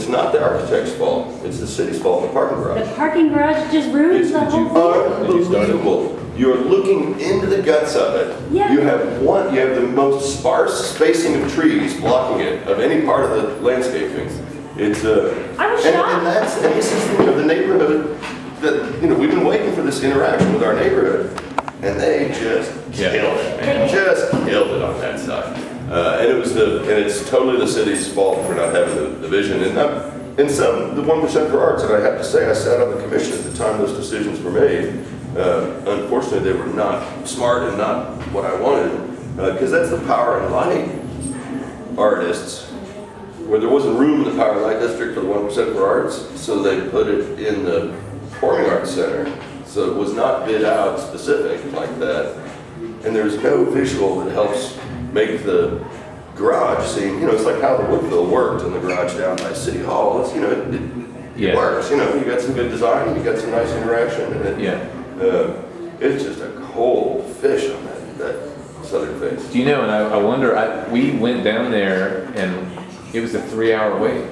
not the architect's fault. It's the city's fault. The parking garage. The parking garage just ruins It's the whole thing. unbelievable. You're looking into the guts of it. Yeah. You have the most sparse spacing of trees blocking it of any part of the landscaping. It's I was and shocked. this is the neighborhood that we've been waiting for this interaction with our neighborhood, and they just killed it, man. Just killed it on that side. And it's totally the city's fault for not having the vision. And the 1% for arts, and I have to say, I sat on the commission at the time those decisions were made. Unfortunately, they were not smart and not what I wanted, because that's the power and light artists, where there wasn't room in the power and light district for the 1% for arts, so they put it in the Performing Arts Center. So it was not bid out specific like that, and there's no visual that helps make the garage seem, it's like how the Woodville worked in the garage down by City Hall. It's, it works. You got some good design, you got some nice interaction, and it's just a cold fish on that southern face. Do you know? And I wonder. We went down there, and it was a 3-hour wait.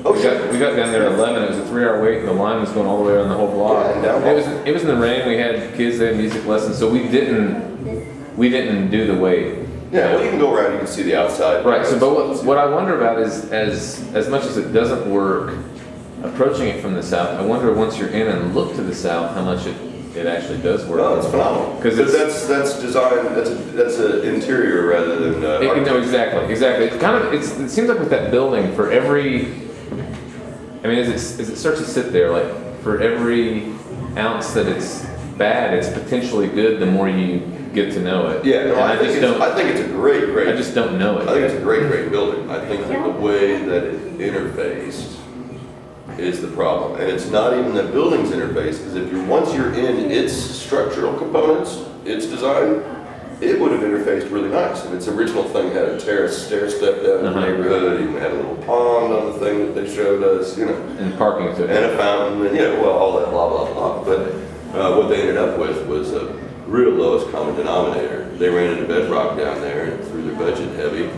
Oh, we got down there at 11. It was a 3-hour wait, and the line was going all the way around the whole block. Yeah, it was in the rain. We had kids there, music lessons, so we didn't do the wait. Yeah, well, you can go around, you can see the outside. Right. So, but what I wonder about is, as much as it doesn't work, approaching it from the south, I wonder once you're in and look to the south, how much it actually does work. No, it's phenomenal. Because that's design. That's an interior rather than. No, exactly. It seems like with that building, for every. I mean, as it starts to sit there, like for every ounce that it's bad, it's potentially good. The more you get to know it. Yeah, no, I think it's a great. I just don't know it. I think it's a great building. I think that the way that it interfaced is the problem, and it's not even the building's interface. Because once you're in its structural components, its design, it would have interfaced really nice. And its original thing had a terrace stair step down the neighborhood. Even had a little pond on the thing that they showed us. And parking to it. And a fountain, and all that blah blah blah. But what they ended up with was a real lowest common denominator. They ran into bedrock down there and threw their budget heavy,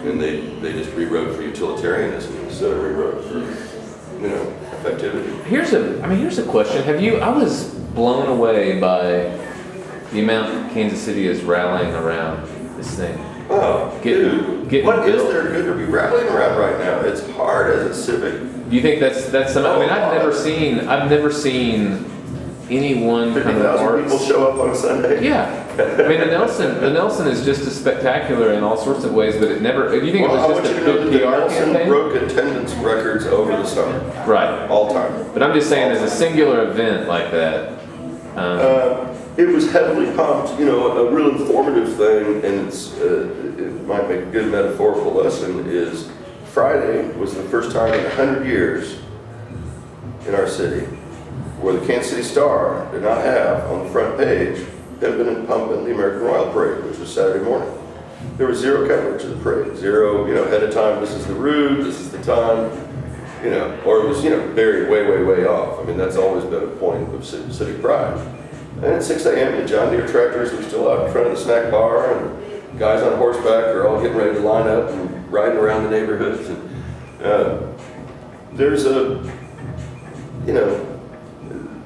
and they just rewrote for utilitarianism instead of rewrote for effectivity. Here's a question. I was blown away by the amount Kansas City is rallying around this thing. Oh, what is there good to be rallying around right now? It's hard as a civic. Do you think that's something? I mean, I've never seen anyone kind of arts. People show up on a Sunday. Yeah, I mean the Nelson is just as spectacular in all sorts of ways, but it never. Do you think it was just a good PR Nelson campaign? broke attendance records over the summer. Right, all time. But I'm just saying, as a singular event like that. It was heavily pumped, a real informative thing, and it might make a good metaphorical lesson, is Friday was the first time in 100 years in our city where the Kansas City Star did not have on the front page pimping and pumping the American Royal Parade, which was Saturday morning. There was zero coverage of the parade, zero, ahead of time, this is the route, this is the time, or it was, buried way off. I mean, that's always been a point of city pride. And at 6 a.m., the John Deere tractors were still out in front of the snack bar, and guys on horseback are all getting ready to line up and riding around the neighborhoods. And there's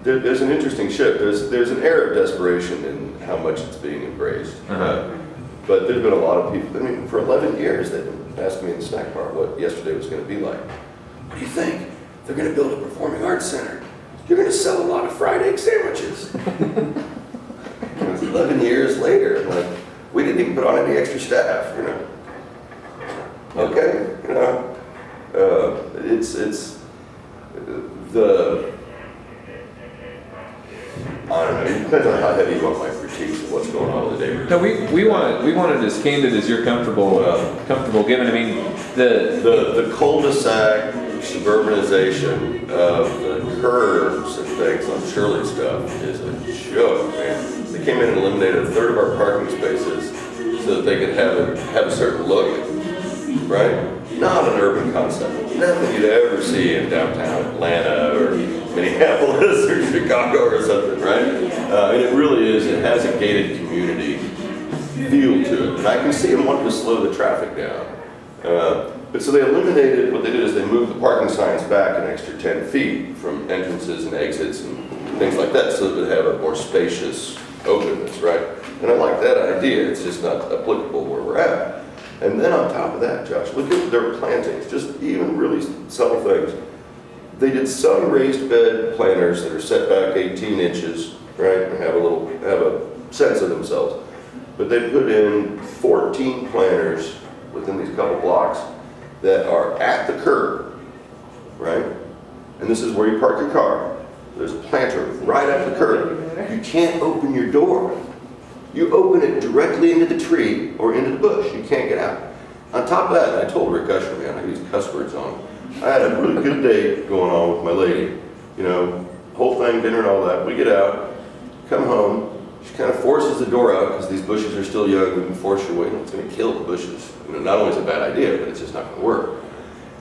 there's an interesting shift. There's an air of desperation in how much it's being embraced. But there's been a lot of people. I mean, for 11 years, they've been asking me in the snack bar what yesterday was going to be like. What do you think? They're going to build a performing arts center. You're going to sell a lot of fried egg sandwiches. 11 years later, we didn't even put on any extra staff, Okay, it's the, I don't know, it depends on how heavy you want my critiques of what's going on in the neighborhood. No, we want it as candid as you're comfortable giving. I mean, the cul-de-sac suburbanization of the curves and things on Shirley stuff is a joke, man. They came in and eliminated a third of our parking spaces so that they could have a certain look, right? Not an urban concept. Nothing you'd ever see in downtown Atlanta or Minneapolis or Chicago or something, right? And it really is. It has a gated community feel to it, and I can see them wanting to slow the traffic down. But so they eliminated, what they did is they moved the parking signs back an extra 10 feet from entrances and exits and things like that, so that it would have a more spacious openness, right? And I like that idea, it's just not applicable where we're at. And then on top of that, Josh, look at their plantings, just even really subtle things. They did some raised bed planters that are set back 18 inches, right, and have a sense of themselves. But they put in 14 planters within these couple blocks that are at the curb, right? And this is where you park your car. There's a planter right at the curb. You can't open your door. You open it directly into the tree or into the bush. You can't get out. On top of that, I told Rick Usher, man, I use cuss words on him. I had a really good day going on with my lady. You know, whole thing, dinner and all that. We get out, come home. She kind of forces the door out because these bushes are still young. You can force your way. It's going to kill the bushes. You know, not only is it a bad idea, but it's just not going to work.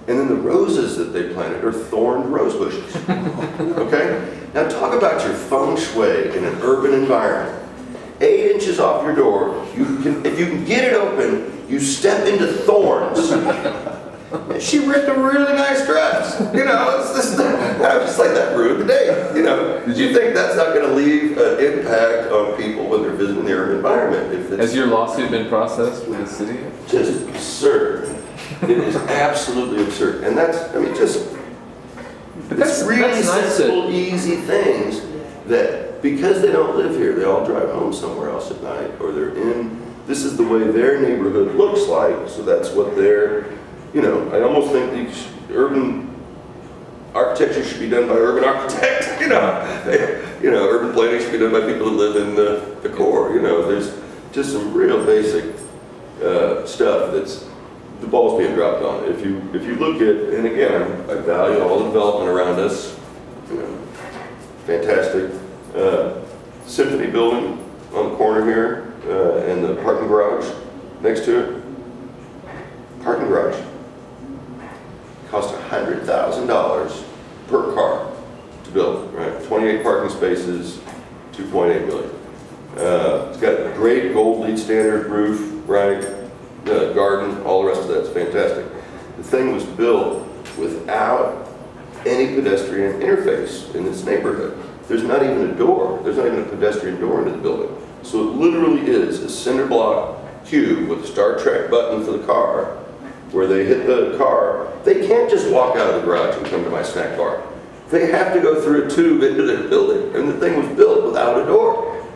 And then the roses that they planted are thorned rose bushes. Okay? Now talk about your feng shui in an urban environment. 8 inches off your door, if you can get it open, you step into thorns. She ripped a really nice dress. You know, it's just, I was just like, that ruined the day. You know, did you think that's not going to leave an impact on people when they're visiting the urban environment? If it's, Has your lawsuit been processed with the city? Just absurd. It is absolutely absurd. And that's, I mean, just, it's really simple, easy things that, because they don't live here, they all drive home somewhere else at night, or they're in, this is the way their neighborhood looks like, so that's what they're, you know, I almost think the urban architecture should be done by urban architects, you know, urban planning should be done by people who live in the core, you know, there's just some real basic stuff that's, the ball's being dropped on. If you look at, and again, I value all the development around us, you know, fantastic. Symphony building on the corner here, and the parking garage next to it. Parking garage cost $100,000 per car to build, right? 28 parking spaces, 2.8 million. It's got a great gold LEED standard roof, right? Garden, all the rest of that's fantastic. The thing was built without any pedestrian interface in this neighborhood. There's not even a door. There's not even a pedestrian door into the building. So it literally is a cinder block cube with a Star Trek button for the car, where they hit the car. They can't just walk out of the garage and come to my snack bar. They have to go through a tube into their building, and the thing was built without a door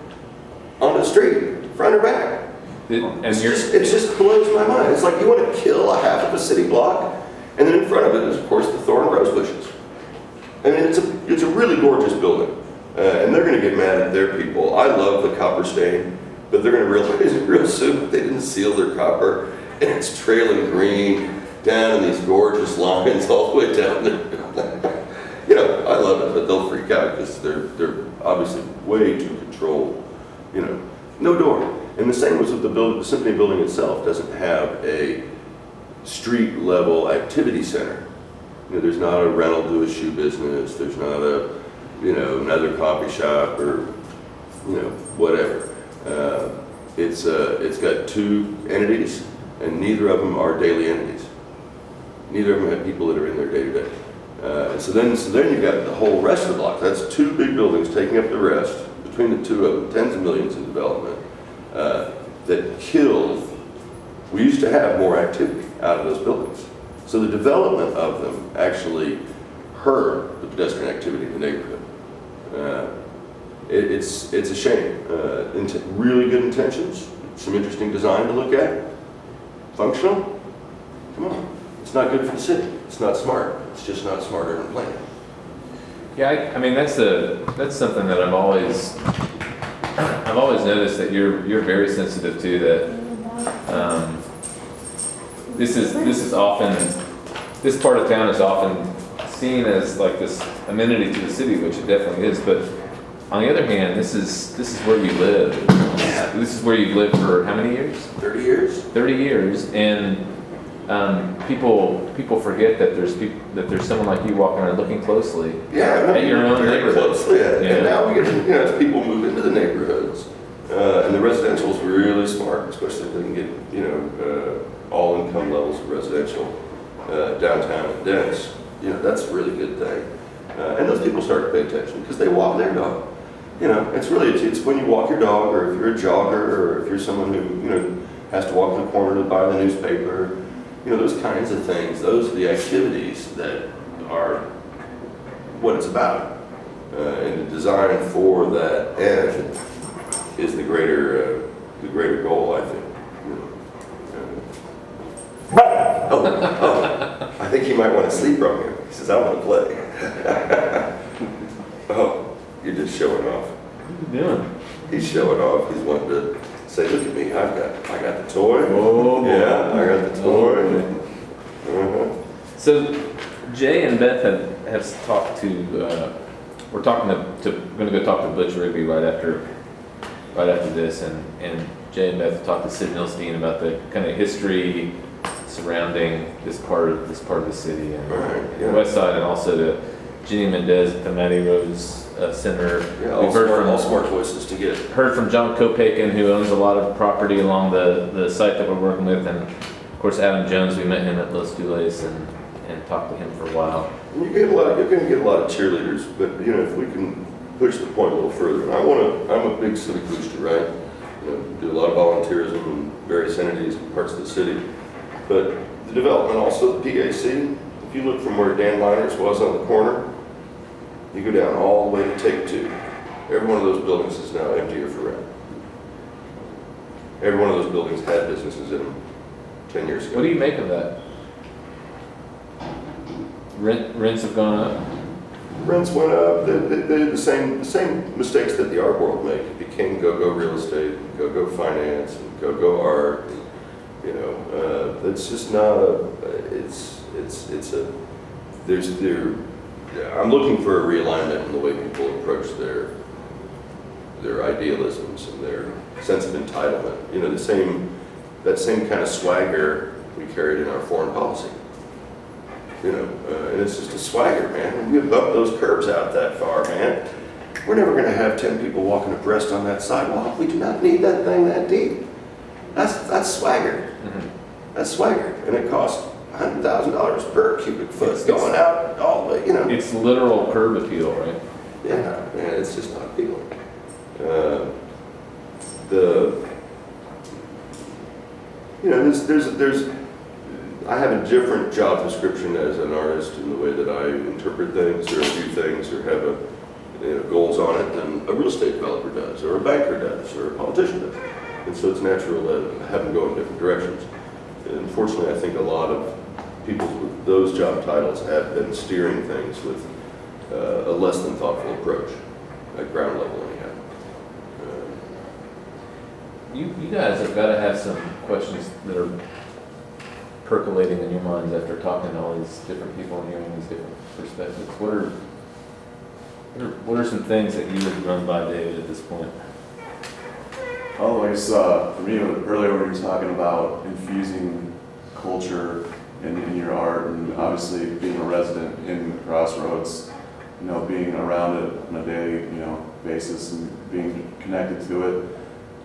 on the street, front or back. It just blows my mind. It's like you want to kill a half of a city block, and then in front of it is, of course, the thorn rose bushes. I mean, it's a really gorgeous building, and they're going to get mad at their people. I love the copper stain, but they're going to realize real soon they didn't seal their copper, and it's trailing green down in these gorgeous lines all the way down there. You know, I love it, but they'll freak out because they're obviously way too controlled. You know, no door. And the same was with the Symphony building itself. Doesn't have a street level activity center. You know, there's not a rental to a shoe business. There's not a, you know, another coffee shop or, you know, whatever. It's got two entities, and neither of them are daily entities. Neither of them have people that are in there day to day. So then you've got the whole rest of the block. That's two big buildings taking up the rest. Between the two of them, tens of millions in development that killed. We used to have more activity out of those buildings. So the development of them actually hurt the pedestrian activity in the neighborhood. It's a shame. Really good intentions, some interesting design to look at. Functional? Come on. It's not good for the city. It's not smart. It's just not smart urban planning. Yeah, I mean that's something that I've always noticed that you're very sensitive to. That this is often, this part of town is often seen as like this amenity to the city, which it definitely is. But on the other hand, this is where you live. This is where you've lived for how many years? 30 years. 30 years, and people forget that there's someone like you walking around looking closely at your own neighborhood. Closely at it. And now we get, you know, as people move into the neighborhoods, and the residential is really smart, especially if they can get, you know, all income levels of residential. downtown in Dennis, that's a really good thing. And those people start to pay attention because they walk their dog. It's really, it's when you walk your dog, or if you're a jogger, or if you're someone who, has to walk to the corner to buy the newspaper, those kinds of things, those are the activities that are what it's about. And the design for that end is the greater goal, I think. I think he might want to sleep on you. He says, I want to play. Oh, you're just showing off. What are you doing? He's showing off. He's wanting to say, look at me, I got the toy. Oh, Yeah, I got the toy. Uh-huh. So Jay and Beth have talked to. We're talking going to go talk to Butch Rigby right after this, and Jay and Beth talked to Sid Milstein about the kind of history surrounding this part of the city and the west side, and also to Ginny Mendez at the Matty Rhodes Center. Yeah, We've heard all smart choices to get. Heard from John Kopaken, who owns a lot of property along the site that we're working with, and of course Adam Jones. We met him at Los Dules and talked to him for a while. And you're going to get a lot of cheerleaders, but if we can push the point a little further, and I'm a big civic booster, right? Do a lot of volunteerism in various entities and parts of the city, but the development, also the PAC. If you look from where Dan Liners was on the corner, you go down all the way to Take Two. Every one of those buildings is now empty or for rent. Every one of those buildings had businesses in them 10 years ago. What do you make of that? Rents have gone up. Rents went up. The same mistakes that the art world make. It became go-go real estate, go-go finance, and go-go art. It's just not a. I'm looking for a realignment in the way people approach their idealisms and their sense of entitlement. That same kind of swagger we carried in our foreign policy. And it's just a swagger, man. When we bump those curbs out that far, man, we're never going to have 10 people walking abreast on that sidewalk. We do not need that thing that deep. That's swagger. Mm-hmm. That's swagger, and it costs $100,000 per cubic foot going out all the way. It's literal curb appeal, right? Yeah, man, it's just not appealing. There's I have a different job description as an artist in the way that I interpret things or view things or have goals on it than a real estate developer does, or a banker does, or a politician does. And so it's natural to have them go in different directions. And unfortunately, I think a lot of people with those job titles have been steering things with a less than thoughtful approach at ground level anyhow. You guys have got to have some questions that are percolating in your minds after talking to all these different people and hearing these different perspectives. What are some things that you would run by David at this point? Oh, I guess for me, earlier when you were talking about infusing culture in your art, and obviously being a resident in Crossroads, being around it on a daily, basis and being connected to it.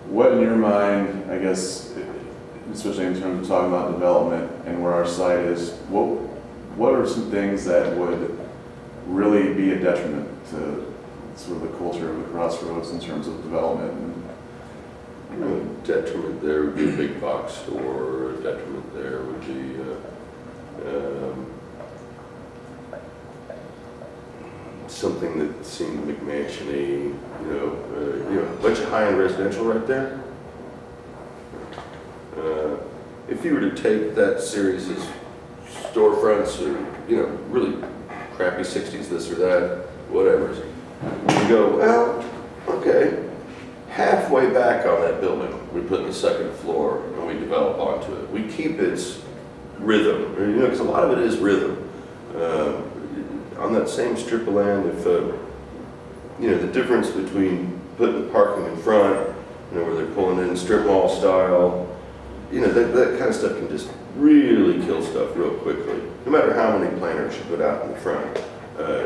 What in your mind, I guess, especially in terms of talking about development and where our site is, what are some things that would really be a detriment to sort of the culture of the Crossroads in terms of development? Detriment there would be a big box store. A detriment there would be something that seemed McMansion-y. A bunch of high-end residential right there. If you were to take that series of storefronts or really crappy 60s this or that, whatever, you go, well, okay. Halfway back on that building, we put in the second floor and we develop onto it. We keep its rhythm, because a lot of it is rhythm. On that same strip of land, if the difference between putting parking in front, where they're pulling in strip mall style, that kind of stuff can just really kill stuff real quickly. No matter how many planters you put out in the front,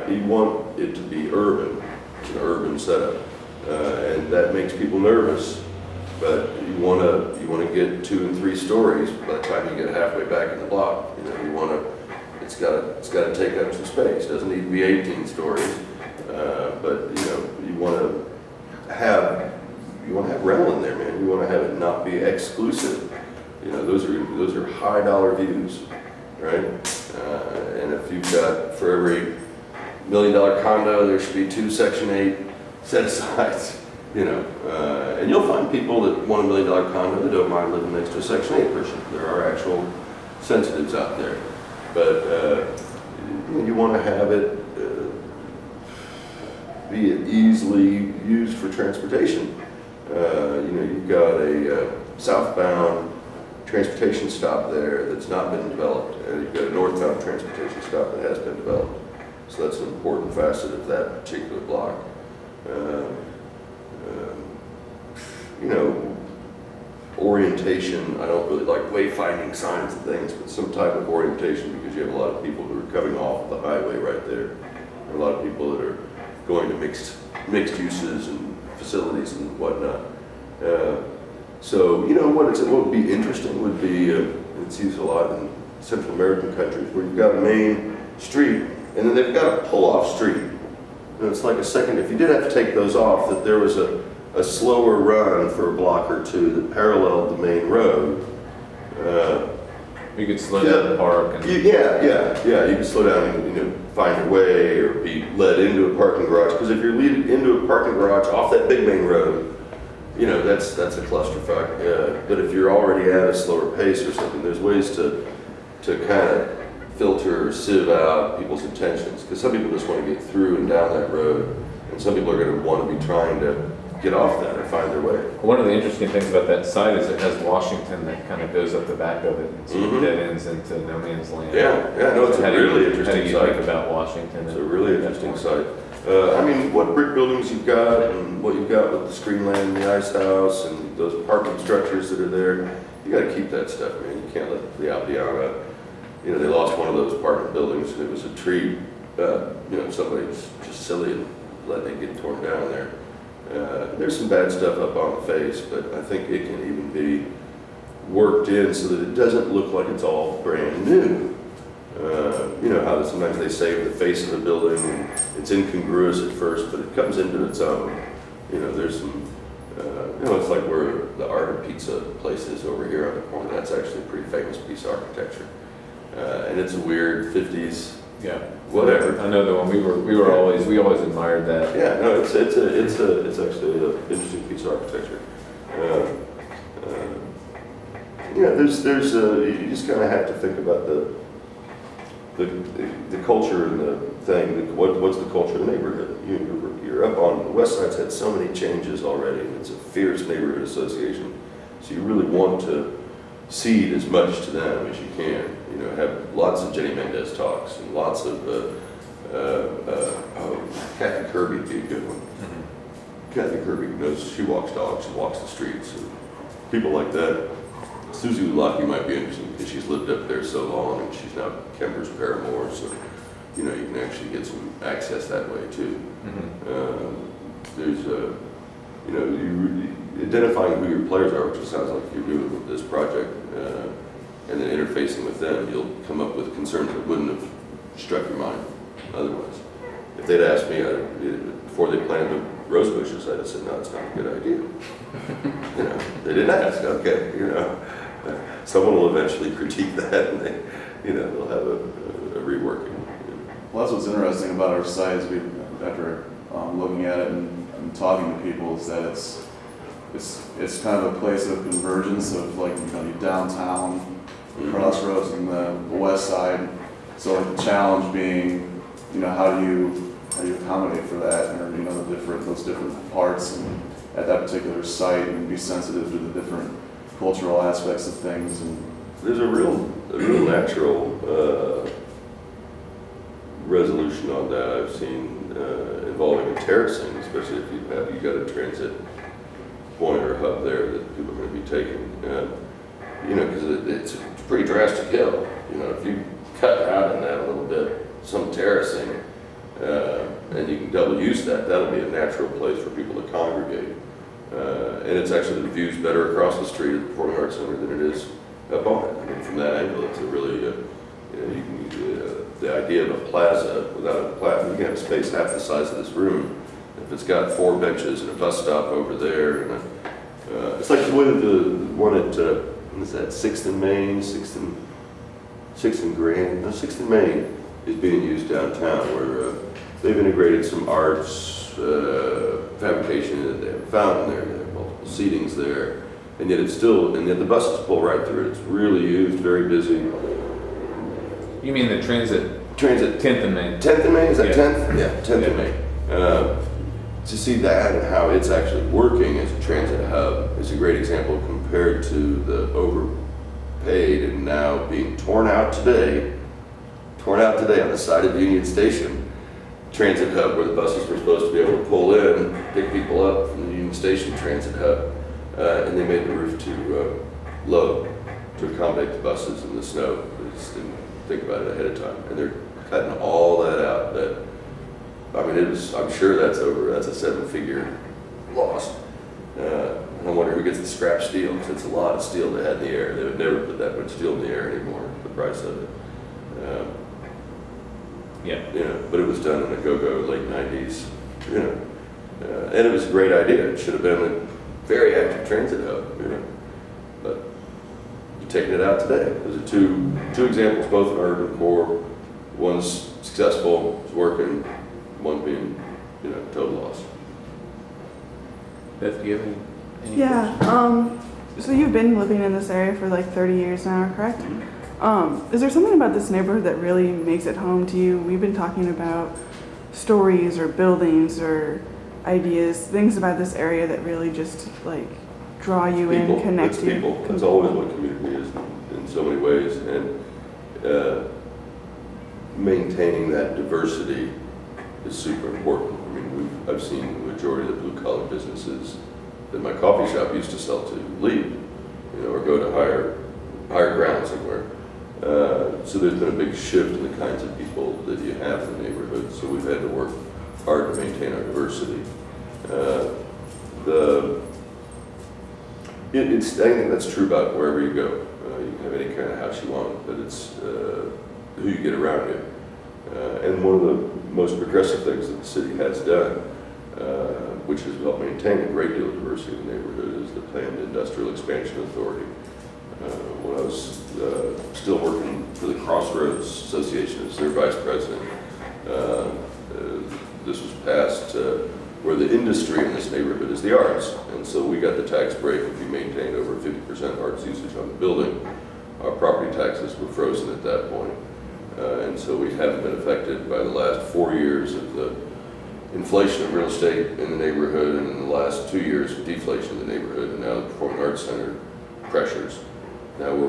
you want it to be urban. It's an urban setup. And that makes people nervous, but you want to get 2 and 3 stories by the time you get halfway back in the block. You want to It's got to take up some space. It doesn't need to be 18 stories, but you know, you want to have rental in there, man. You want to have it not be exclusive. You know, those are high dollar views, right? And if you've got, for every $1 million condo, there should be 2 Section 8 set asides. You know, and you'll find people that want $1 million condo that don't mind living next to a Section 8 person. There are actual sensitives out there, but you want to have it be easily used for transportation. You know, you've got a southbound transportation stop there that's not been developed, and you've got a northbound transportation stop that has been developed. So that's an important facet of that particular block. You know, orientation, I don't really like wayfinding signs and things, but some type of orientation, because you have a lot of people who are coming off the highway right there. And a lot of people that are going to mixed uses and facilities and whatnot. So, you know, what would be interesting would be, it's used a lot in Central American countries, where you've got a main street, and then they've got a pull-off street. And it's like a second, if you did have to take those off, that there was a slower run for a block or two that paralleled the main road. You could slow down the park. And Yeah. You can slow down and, you know, find your way or be led into a parking garage. Because if you're leading into a parking garage off that big main road, you know, that's a clusterfuck. But if you're already at a slower pace or something, there's ways to kind of filter or sieve out people's intentions. Because some people just want to get through and down that road, and some people are going to want to be trying to get off that or find their way. one of the interesting things about that site is it has Washington that kind of goes up the back of it, and so it dead ends into no man's land. No, it's a really interesting How do you site. think about Washington? It's a really interesting site. I mean, what brick buildings you've got and what you've got with the screen land and the ice house and those apartment structures that are there, you got to keep that stuff, man. You can't let the Aldeana, you know, they lost one of those apartment buildings and it was a treat. You know, somebody was just silly and letting it get torn down there. There's some bad stuff up on the face, but I think it can even be worked in so that it doesn't look like it's all brand new. You know how sometimes they save the face of the building and it's incongruous at first, but it comes into its own. You know, there's some, you know, it's like where the Art of Pizza place is over here on the corner. That's actually a pretty famous piece of architecture. And it's a weird 50s, Yeah. whatever. I know that when we always admired that. Yeah, no, it's actually an interesting piece of architecture. Yeah, there's you just kind of have to think about the culture and the thing. What's the culture of the neighborhood? You're up on the West Side's had so many changes already. It's a fierce neighborhood association, so you really want to cede as much to them as you can. You know, have lots of Jenny Mendez talks and lots of Kathy Kirby would be a good one. Kathy Kirby knows, she walks dogs and walks the streets and people like that. Susie Ulaki might be interesting because she's lived up there so long and she's now Kemper's paramour, so you know you can actually get some access that way too. There's you know, you identifying who your players are, which it sounds like you're doing with this project, and then interfacing with them, you'll come up with concerns that wouldn't have struck your mind otherwise. If they'd asked me before they planted the rose bushes, I'd have said, no, it's not a good idea. You know, they didn't ask, okay, you know. Someone will eventually critique that and they, you know, they'll have a reworking. Well, that's what's interesting about our site is after looking at it and talking to people, is that it's kind of a place of convergence of, like, you know, downtown, Crossroads, and the west side. So like the challenge being, you know, how do you accommodate for that, or, you know, those different parts and at that particular site, and be sensitive to the different cultural aspects of things. And there's a real natural resolution on that I've seen involving terracing, especially if you got a transit point or hub there that people are going to be taking. You know, because it's a pretty drastic hill. You know, if you cut out in that a little bit, some terracing, and you can double use that, that'll be a natural place for people to congregate. And it's actually, the view's better across the street at the Performing Arts Center than it is up on it. I mean, from that angle, it's a really, you know, you can the idea of a plaza, without a plaza, you can have space half the size of this room. If it's got 4 benches and a bus stop over there, and it's like the one at, what is that, 6th and Main, 6th and Grand, no, 6th and Main is being used downtown, where they've integrated some arts, fabrication, they have a fountain there, they have multiple seatings there, and yet the buses pull right through it. It's really used, very busy. You mean the transit Transit, 10th and Main? 10th and Main, is that Yeah. 10th? Yeah, 10th and Main. To see that and how it's actually working as a transit hub is a great example compared to the overpaid and now being torn out today on the side of Union Station transit hub, where the buses were supposed to be able to pull in, pick people up from the Union Station transit hub, and they made the roof too low to accommodate the buses in the snow. They just didn't think about it ahead of time, and they're cutting all that out. I'm sure that's a 7-figure loss. And I wonder who gets the scrap steel, because it's a lot of steel they had in the air. They would never put that much steel in the air anymore, the price of it. But it was done in the go-go late 90s, and it was a great idea. It should have been a very active transit hub, but you're taking it out today. Those are two examples, both in our urban core. One's successful, it's working, one being, total loss. Beth, do you have any Yeah, questions? so you've been living in this area for like 30 years now, correct? Is there something about this neighborhood that really makes it home to you? We've been talking about stories or buildings or ideas, things about this area that really just like draw you People, in, connect it's you. people. That's always what community is in so many ways, and maintaining that diversity is super important. I mean, I've seen the majority of the blue-collar businesses that my coffee shop used to sell to leave, or go to higher ground somewhere. So there's been a big shift in the kinds of people that you have in the neighborhood. So we've had to work hard to maintain our diversity. I think that's true about wherever you go. You can have any kind of house you want, but it's who you get around you. And one of the most progressive things that the city has done, which has helped maintain a great deal of diversity in the neighborhood, is the Planned Industrial Expansion Authority. When I was still working for the Crossroads Association as their vice president, this was passed where the industry in this neighborhood is the arts. And so we got the tax break if you maintained over 50% arts usage on the building. Our property taxes were frozen at that point. And so we haven't been affected by the last 4 years of the inflation of real estate in the neighborhood, and in the last 2 years of deflation in the neighborhood, and now the Performing Arts Center pressures. Now we're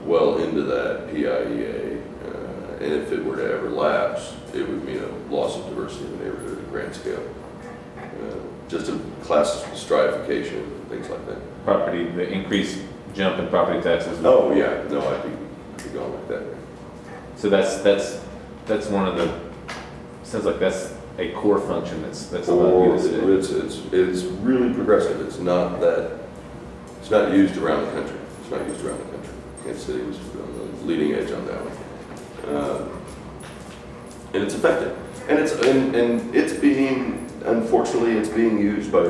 well into that PIEA, and if it were to ever lapse, it would mean a loss of diversity in the neighborhood at a grand scale. Just a class stratification, things like that. The increased jump in property taxes. Oh yeah, no, I'd be going like that. So that's one of the, sounds like that's a core function that's allowed you to sit. It's really progressive. It's not used around the country. It's not used around the country. Kansas City was on the leading edge on that one. And it's effective. And unfortunately, it's being used by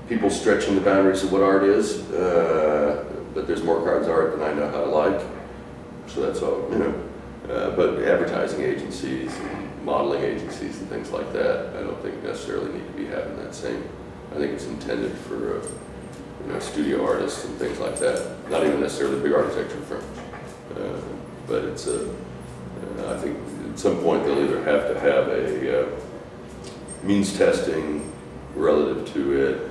people stretching the boundaries of what art is. But there's more cards art than I know how to like. So that's all, but advertising agencies and modeling agencies and things like that, I don't think necessarily need to be having that same. I think it's intended for studio artists and things like that. Not even necessarily big architecture firms, but it's I think at some point they'll either have to have a means testing relative to it,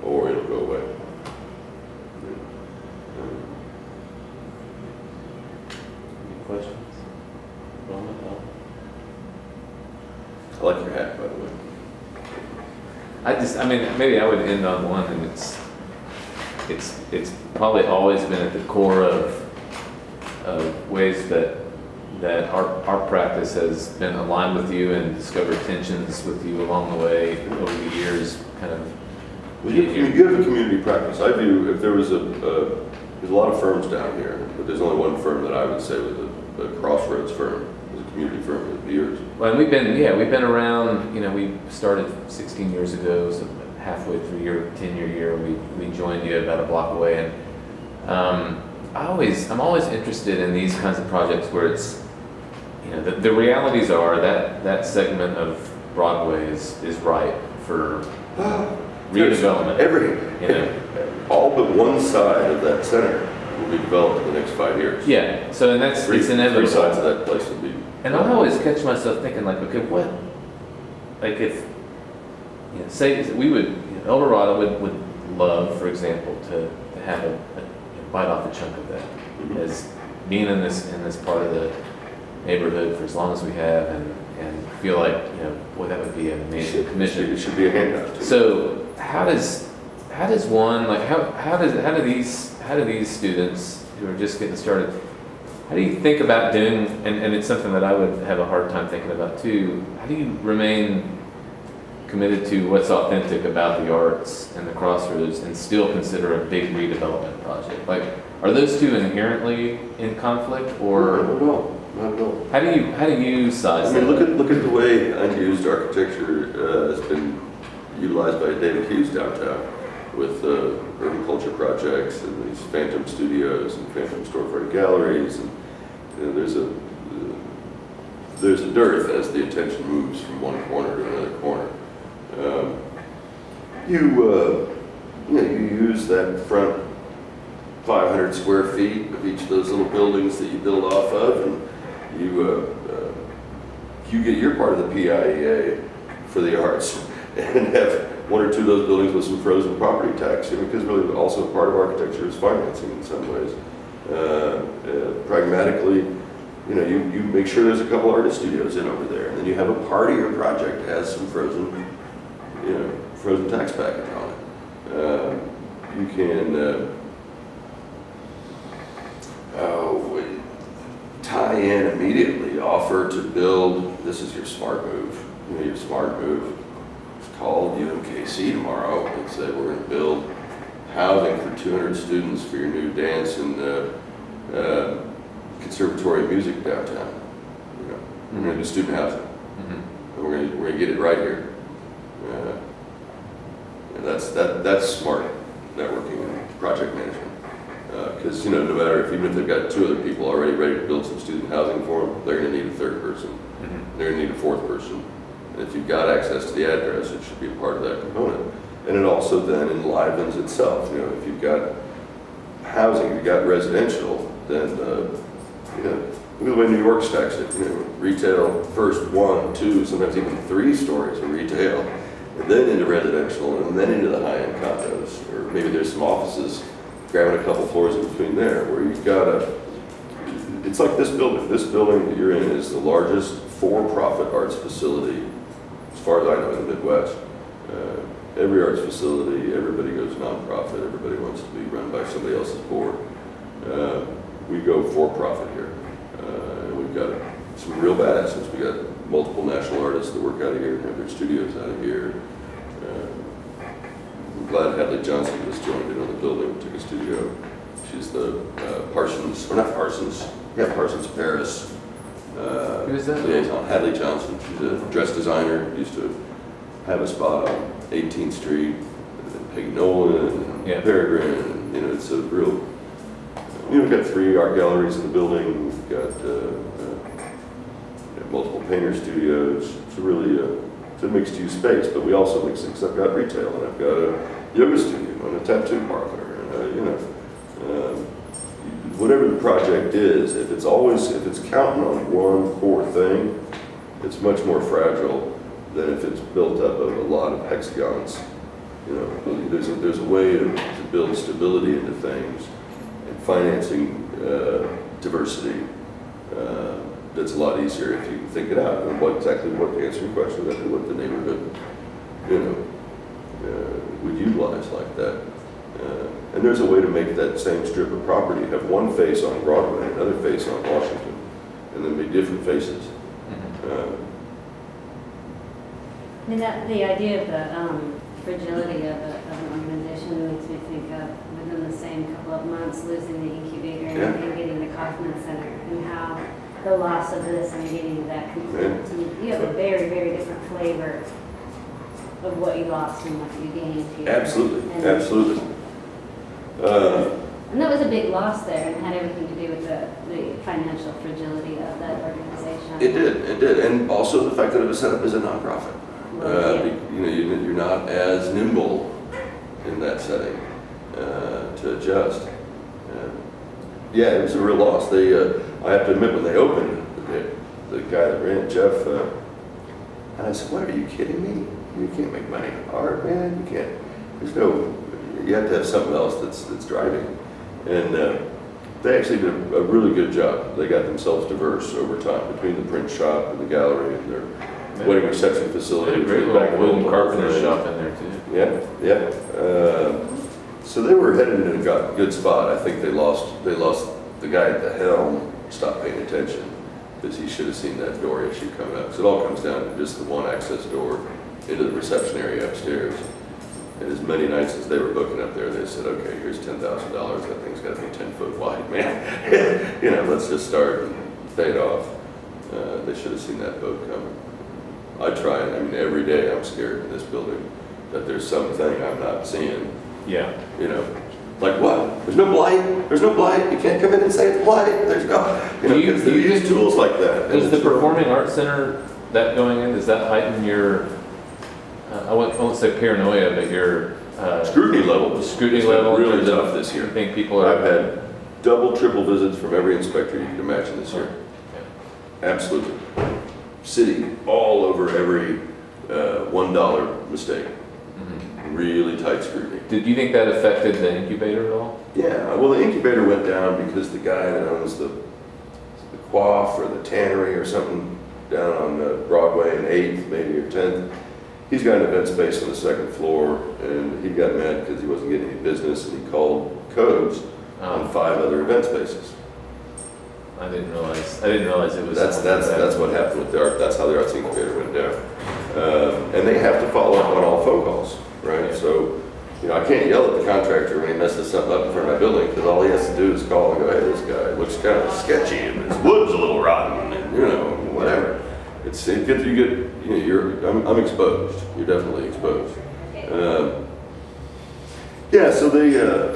or it'll go away. Questions? I like your hat, by the way. Maybe I would end on one, and it's probably always been at the core of ways that our practice has been aligned with you and discovered tensions with you along the way over the years, kind of. Well, you have a community practice. I view, if there was there's a lot of firms down here, but there's only one firm that I would say was a Crossroads firm. community for years. Well, and we've been around, we started 16 years ago, so halfway through your 10-year year, we joined you about a block away. And I'm always interested in these kinds of projects where it's, the realities are that segment of Broadway is ripe for redevelopment. All but one side of that center will be developed in the next 5 years. Yeah, so and it's inevitable. 3 sides of that place will be. And I always catch myself thinking like, okay, what, like if, say we would, Eldorado would love, for example, to have a bite off a chunk of that, as being in this part of the neighborhood for as long as we have, and feel like, boy, that would be an amazing commission. It should be a handout. So how does one, like how do these students who are just getting started, how do you think about doing, and it's something that I would have a hard time thinking about too, how do you remain committed to what's authentic about the arts and the Crossroads and still consider a big redevelopment project? Like, are those two inherently in conflict, or Not at all. Not at all. how do you size I mean, that? look at the way unused architecture has been utilized by David Hughes downtown with urban culture projects and these phantom studios and phantom storefront galleries, and there's a dearth as the attention moves from one corner to another corner. You use that front 500 square feet of each of those little buildings that you build off of, and you get your part of the PIEA for the arts, and have 1 or 2 of those buildings with some frozen property tax, because really also part of architecture is financing in some ways. Pragmatically, you make sure there's a couple artist studios in over there, and then you have a part of your project that has some frozen tax package on it. You can tie in immediately, offer to build. This is your smart move. Your smart move. Call UMKC tomorrow and say, we're going to build housing for 200 students for your new dance and conservatory music downtown. We're going to do student housing. And we're going to get it right here. And that's smart networking and project management. Because no matter even if they've got 2 other people already ready to build some student housing for them, they're going to need a 3rd person. They're going to need a 4th person. And if you've got access to the address, it should be a part of that component. And it also then enlivens itself. If you've got housing, if you've got residential, then look at the way New York stacks it. Retail first 1, 2, sometimes even 3 stories of retail, and then into residential, and then into the high-end condos. Or maybe there's some offices grabbing a couple floors in between there, where you've got it's like this building. This building that you're in is the largest for-profit arts facility, as far as I know, in the Midwest. Every arts facility, everybody goes nonprofit. Everybody wants to be run by somebody else's board. We go for-profit here. We've got some real badasses. We got multiple national artists that work out of here, have their studios out of here. I'm glad Hadley Johnson was joined in on the building, took a studio. She's the Parsons, or not Parsons, Parsons Paris. Who is that? Liaison, Hadley Johnson. She's a dress designer, used to have a spot on 18th Street, and Peggy Nolan, and Peregrine, and it's a real, we've got 3 art galleries in the building, we've got multiple painter studios. It's really it's a mixed-use space, but we also mix it, because I've got retail, and I've got a yoga studio, and a tattoo parlor, and whatever the project is, if it's counting on one core thing, it's much more fragile than if it's built up of a lot of hexagons. There's a way to build stability into things, and financing diversity. That's a lot easier if you can think it out. And to answer your question, exactly what the neighborhood, would utilize like that. And there's a way to make that same strip of property have one face on Broadway, another face on Washington, and then be different faces. I mean, the idea of the fragility of an organization makes me think of, within the same couple of months, losing the incubator and getting the Kaufman Center, and how the loss of this and getting that complete. You have a very, very different flavor of what you lost and what you gained here. Absolutely, And- absolutely. And that was a big loss there and had everything to do with the financial fragility of that organization. It did, and also the fact that it was set up as a nonprofit. Well, yeah. You know, you're not as nimble in that setting to adjust. Yeah, it was a real loss. They, I have to admit, when they opened, the guy that ran it, Jeff, and I said, "What, are you kidding me? You can't make money in art, man. You can't. There's no. You have to have something else that's driving." And they actually did a really good job. They got themselves diverse over time between the print shop and the gallery and their wedding reception facility. Great which was little back wooden home. carpenter shop in there too. Yeah, yeah. So they were headed in a good spot. I think they lost the guy at the helm, stopped paying attention because he should have seen that door issue coming up. So it all comes down to just the one access door into the reception area upstairs. And as many nights as they were booking up there, they said, "Okay, here's $10,000. That thing's got to be 10 foot wide, man. You know, let's just start and pay it off." They should have seen that boat coming. I try, and I mean, every day I'm scared in this building that there's something I'm not seeing. Yeah. You know, like what? There's no blight. There's no blight. You can't come in and say it's blight. There's no, you know, because they use tools like that. Does the Performing Arts Center, that going in, does that heighten your, I won't say paranoia, but your scrutiny level? Scrutiny It's been level? really tough this You year. think people are? I've had double, triple visits from every inspector you can imagine this year. Absolutely. City all over every $1 mistake. Really tight scrutiny. Did you think that affected the incubator at all? Yeah, well, the incubator went down because the guy that owns the quaff or the tannery or something down on Broadway and 8th, maybe, or 10th, he's got an event space on the second floor, and he got mad because he wasn't getting any business, and he called codes on 5 other event spaces. I didn't realize it was. That's what happened with the art. That's how the arts incubator went down. And they have to follow up on all phone calls, right? So, you know, I can't yell at the contractor when he messes something up in front of my building because all he has to do is call and go, "Hey, this guy looks kind of sketchy and his wood's a little rotten," and you know, whatever. I'm exposed. You're definitely exposed. Yeah, so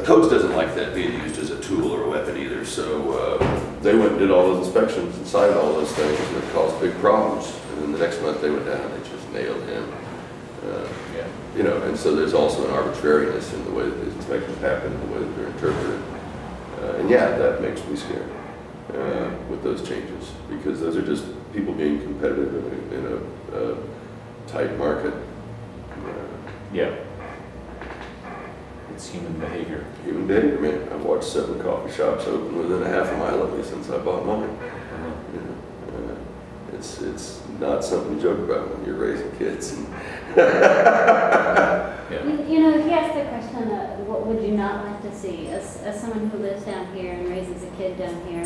Codes doesn't like that being used as a tool or a weapon either, so they went and did all those inspections and signed all those things, and it caused big problems. And then the next month they went down and they just nailed him. You know, and so there's also an arbitrariness in the way that these inspections happen, and the way that they're interpreted. And yeah, that makes me scared with those changes, because those are just people being competitive in a tight market. Yeah. It's human behavior. Human behavior, man. I've watched 7 coffee shops open within a half a mile of me since I bought mine. You know, it's not something to joke about when you're raising kids. Yeah. You know, if you ask the question, what would you not like to see, as someone who lives down here and raises a kid down here,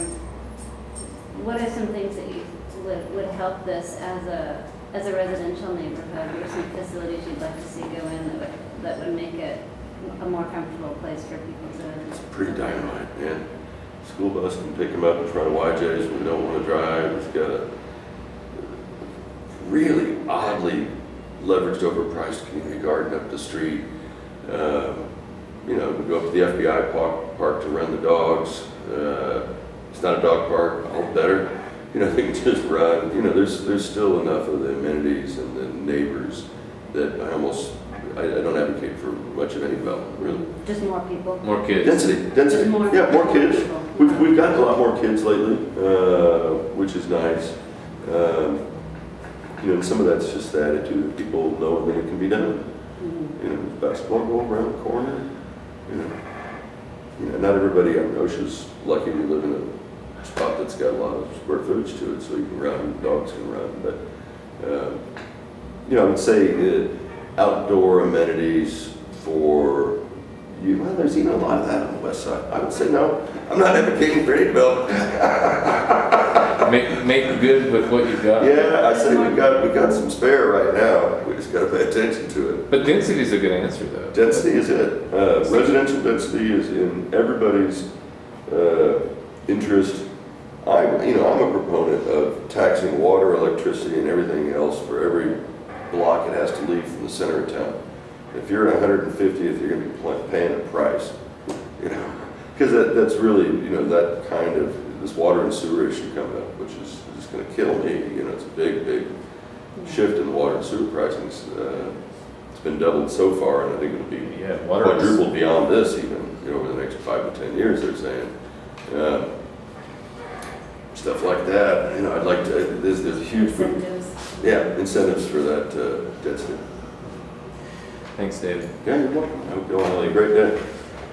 what are some things that you would help this as a residential neighborhood, or some facilities you'd like to see go in that would make it a more comfortable place for people to? It's pretty dynamite, man. School bus can pick them up in front of YJ's when we don't want to drive. It's got a really oddly leveraged, overpriced community garden up the street. You know, we go up to the FBI park to run the dogs. It's not a dog park, all better. You know, they can just run. You know, there's still enough of the amenities and the neighbors that I don't advocate for much of any development, really. Just more people? More kids. Density. Just more kids. people. We've gotten a lot more kids lately, which is nice. You know, and some of that's just the attitude of people knowing that it can be done. You know, basketball goal around the corner. You know, not everybody on Osha's lucky to live in a spot that's got a lot of square footage to it, so you can run, dogs can run. But you know, I would say outdoor amenities for you. Well, there's even a lot of that on the west side. I would say no. I'm not advocating for any development. Make good with what you've got. Yeah, I say we got some spare right now. We just got to pay attention to it. But density is a good answer, though. Density is it. Residential density is in everybody's interest I'm a proponent of taxing water, electricity, and everything else for every block it has to leave from the center of town. If you're at 150th, you're gonna be paying a price, because that's really, that kind of, this water and sewer issue coming up, which is just gonna kill me, it's a big, big shift in the water and sewer pricing. It's been doubled so far, and I think it'll be water quadrupled beyond this even, over the next 5 to 10 years, they're saying. Stuff like that, I'd like to, there's a huge, incentives for that density. Thanks, David. Yeah, you're welcome. I hope you all have a great day.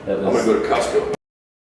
That I'm gonna was, go to Costco.